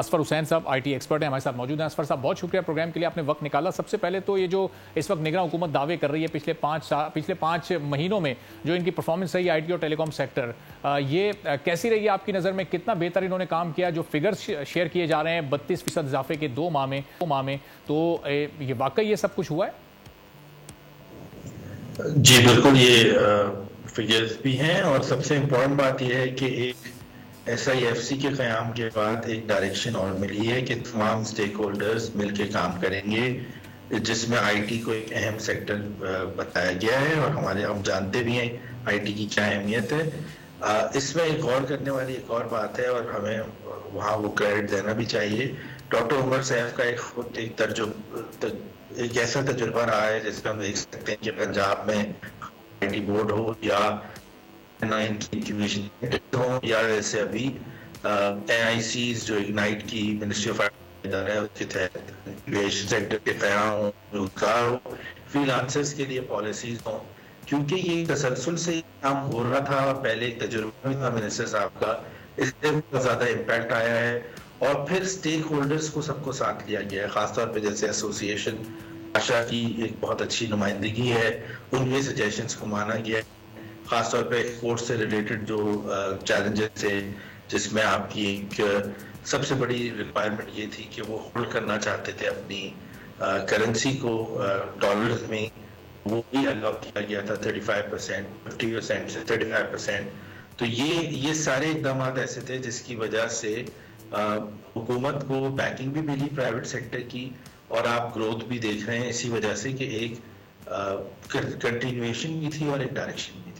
असफर हुसैन साहब IT expert हैं, हमारे साथ मौजूद हैं। असफर साहब, बहुत शुक्रिया प्रोग्राम के लिए, आपने वक्त निकाला। सबसे पहले तो ये जो इस वक्त निगरान हुकूमत दावे कर रही है पिछले पाँच महीनों में जो इनकी परफॉर्मेंस रही आईटी और टेलीकॉम सेक्टर, ये कैसी रही है आपकी नज़र में? कितना बेहतर इन्होंने काम किया? जो फिगर्स शेयर किए जा रहे हैं 32% इजाफे के 2 माह में, तो ये वाकई ये सब कुछ हुआ है? जी बिल्कुल, ये फिगर्स भी हैं और सबसे इम्पोर्टेंट बात यह है कि एक SIFC के क़याम के बाद एक डायरेक्शन और मिली है कि तमाम स्टेक होल्डर्स मिलकर काम करेंगे, जिसमें आईटी को एक अहम सेक्टर बताया गया है और हम जानते भी हैं आईटी की क्या अहमियत है। इसमें एक गौर करने वाली एक और बात है और हमें वहाँ वो क्रेडिट देना भी चाहिए। डॉक्टर उमर सैफ का एक ऐसा तजुर्बा रहा है जिसमें हम देख सकते हैं कि पंजाब में आईटी बोर्ड हो या हो या जैसे अभी NICs जो इग्नाइट की मिनिस्ट्री ऑफ इदारा है उसके तहत सेक्टर के क़याम हो, रोजगार हो, फ्रीलांसर्स के लिए पॉलिसीज हो, क्योंकि ये तसलसल से काम हो रहा था। पहले एक तजुर्बा भी था मिनिस्टर साहब का, इससे बहुत ज़्यादा इम्पैक्ट आया है और फिर स्टेक होल्डर्स को सबको साथ लिया गया है। खासतौर पे जैसे एसोसिएशन आशा की एक बहुत अच्छी नुमाइंदगी है, उनके सजेशंस को माना गया है। खासतौर पे एक्सपोर्ट से रिलेटेड जो चैलेंजेस थे, जिसमें आपकी एक सबसे बड़ी रिक्वायरमेंट ये थी कि वो होल्ड करना चाहते थे अपनी करेंसी को डॉलर्स में, वो भी अलाउ किया गया था 35%, 50% से 35%। तो ये सारे इकदाम ऐसे थे जिसकी वजह से हुकूमत को बैकिंग भी मिली प्राइवेट सेक्टर की और आप ग्रोथ भी देख रहे हैं इसी वजह से कि एक कंटिन्यूएशन भी थी और एक डायरेक्शन भी थी।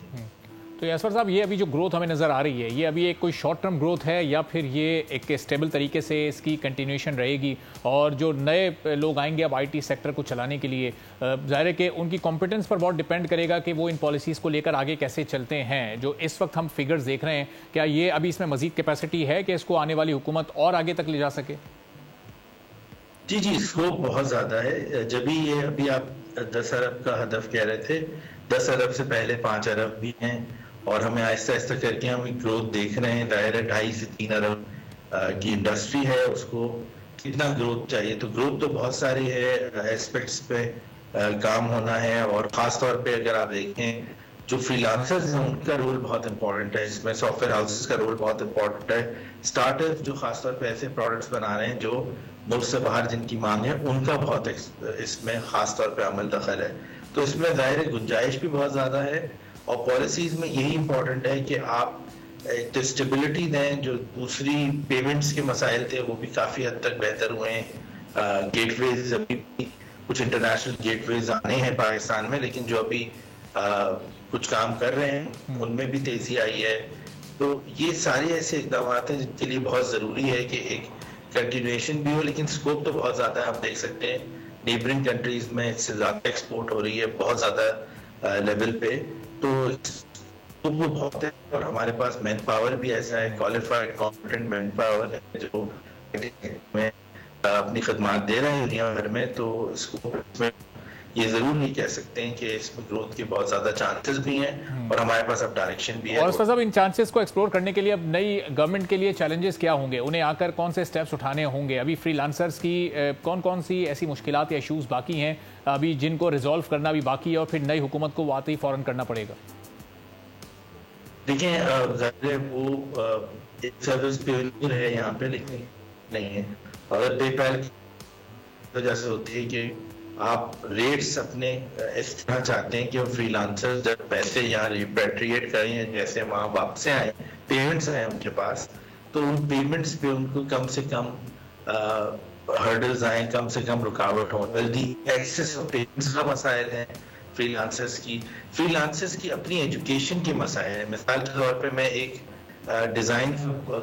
तो यासर साहब, ये अभी जो ग्रोथ हमें नज़र आ रही है, ये अभी एक कोई शॉर्ट टर्म ग्रोथ है या फिर ये एक स्टेबल तरीके से इसकी कंटिन्यूएशन रहेगी? और जो नए लोग आएंगे अब आईटी सेक्टर को चलाने के लिए, ज़ाहिर है कि उनकी कॉम्पिटेंस पर बहुत डिपेंड करेगा कि वो इन पॉलिसीज़ को लेकर आगे कैसे चलते हैं। जो इस वक्त हम फिगर्स देख रहे हैं, क्या ये अभी इसमें मज़ीद कैपेसिटी है कि इसको आने वाली हुकूमत और आगे तक ले जा सके? जी, स्कोप बहुत ज़्यादा है। जब भी ये अभी आप 10 अरब का हदफ कह रहे थे, 10 अरब से पहले 5 अरब भी हैं और हमें आहिस्ता आहिस्ता करके हम ग्रोथ देख रहे हैं। दायरा 2.5 से 3 अरब की इंडस्ट्री है, उसको कितना ग्रोथ चाहिए? तो ग्रोथ तो बहुत सारी है, एस्पेक्ट्स पे काम होना है और ख़ास तौर पे अगर आप देखें जो फ्रीलांसर्स हैं उनका रोल बहुत इंपॉर्टेंट है इसमें, सॉफ्टवेयर हाउसेस का रोल बहुत इंपॉर्टेंट है, स्टार्टअप जो खासतौर पे ऐसे प्रोडक्ट्स बना रहे हैं जो मुल्क से बाहर जिनकी मांग है उनका बहुत इसमें खास तौर पे अमल दखल है। तो इसमें ज़ाहिर गुंजाइश भी बहुत ज़्यादा है और पॉलिसीज़ में यही इंपॉर्टेंट है कि आप एक स्टेबिलिटी दें। जो दूसरी पेमेंट्स के मसाइल थे वो भी काफ़ी हद तक बेहतर हुए हैं। गेटवेज अभी भी कुछ इंटरनेशनल गेटवेज आने हैं पाकिस्तान में, लेकिन जो अभी कुछ काम कर रहे हैं उनमें भी तेज़ी आई है। तो ये सारे ऐसे इकदाम हैं जिनके लिए बहुत ज़रूरी है कि एक कंटिन्यूएशन भी हो, लेकिन स्कोप तो बहुत ज़्यादा है। आप देख सकते हैं नेबरिंग कंट्रीज में इससे ज़्यादा एक्सपोर्ट हो रही है बहुत ज़्यादा लेवल पे, तो वो बहुत है और हमारे पास मैन पावर भी ऐसा है, क्वालिफाइड कॉम्पिटेंट मैन पावर है जो में अपनी खदमात दे रहे हैं दुनिया भर में। तो स्कोप में ये जरूर नहीं कह सकते हैं कि इसमें ग्रोथ के बहुत ज्यादा चांसेस भी हैं और हमारे पास अब डायरेक्शन भी है। और साहब, इन चांसेस को एक्सप्लोर करने के लिए अब नई गवर्नमेंट के लिए चैलेंजेस क्या होंगे? उन्हें आकर कौन से स्टेप्स उठाने होंगे? अभी फ्रीलांसर्स की कौन कौन सी ऐसी मुश्किलात या इशूज़ बाकी हैं अभी जिनको रिजॉल्व करना भी बाकी है और फिर नई हुकूमत को आते ही फौरन करना पड़ेगा? देखिए, वो एक सर्विस प्योर है यहाँ पे, लेकिन नहीं है। अगर पेपैल की वजह से होती है कि आप रेट्स अपने इस तरह चाहते हैं कि वो फ्रीलांसर जब पैसे यहाँ रिपेट्रिएट करें, जैसे वहाँ वापस आए, पेमेंट्स आए उनके पास, तो उन पेमेंट्स पे उनको कम से कम हर्डल्स आए, कम से कम रुकावट हो। जल्दी एक्सेस ऑफ पेमेंट्स का मसाइल है फ्रीलांसर्स की अपनी एजुकेशन के मसाइल है। मिसाल के तौर पे मैं एक डिज़ाइन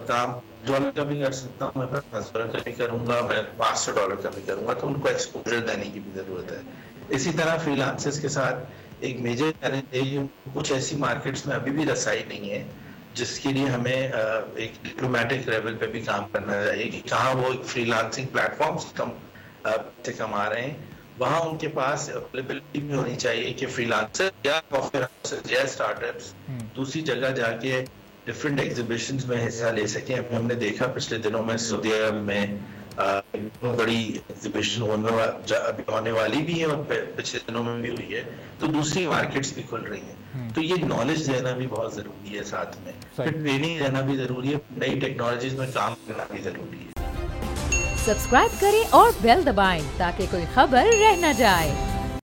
काम $1 का भी कर सकता हूँ, मैं $10 का भी करूँगा, मैं $500 का भी करूँगा, तो उनको एक्सपोजर देने की भी ज़रूरत है। इसी तरह फ्रीलांसर्स के साथ एक मेजर चैलेंज है, कुछ ऐसी मार्केट्स में अभी भी रसाई नहीं है जिसके लिए हमें एक डिप्लोमेटिक लेवल पे भी काम करना चाहिए कि कहाँ वो फ्रीलांसिंग प्लेटफॉर्म्स से कमा रहे हैं, वहाँ उनके पास अवेलेबिलिटी भी होनी चाहिए कि फ्रीलांसर या सॉफ्टवेयर हाउसेस या स्टार्टअप्स दूसरी जगह जाके डिफरेंट एग्जीबिशंस में हिस्सा ले सकें। अभी हमने देखा पिछले दिनों में सऊदी अरब में बहुत बड़ी एग्जीबिशन होने वाली भी है और पिछले दिनों में भी हुई है, तो दूसरी मार्केट्स भी खुल रही हैं। तो ये नॉलेज देना भी बहुत जरूरी है, साथ में फिर ट्रेनिंग देना भी जरूरी है, नई टेक्नोलॉजीज में काम करना भी जरूरी है। सब्सक्राइब करें और बेल दबाएं ताकि कोई खबर रह न जाए।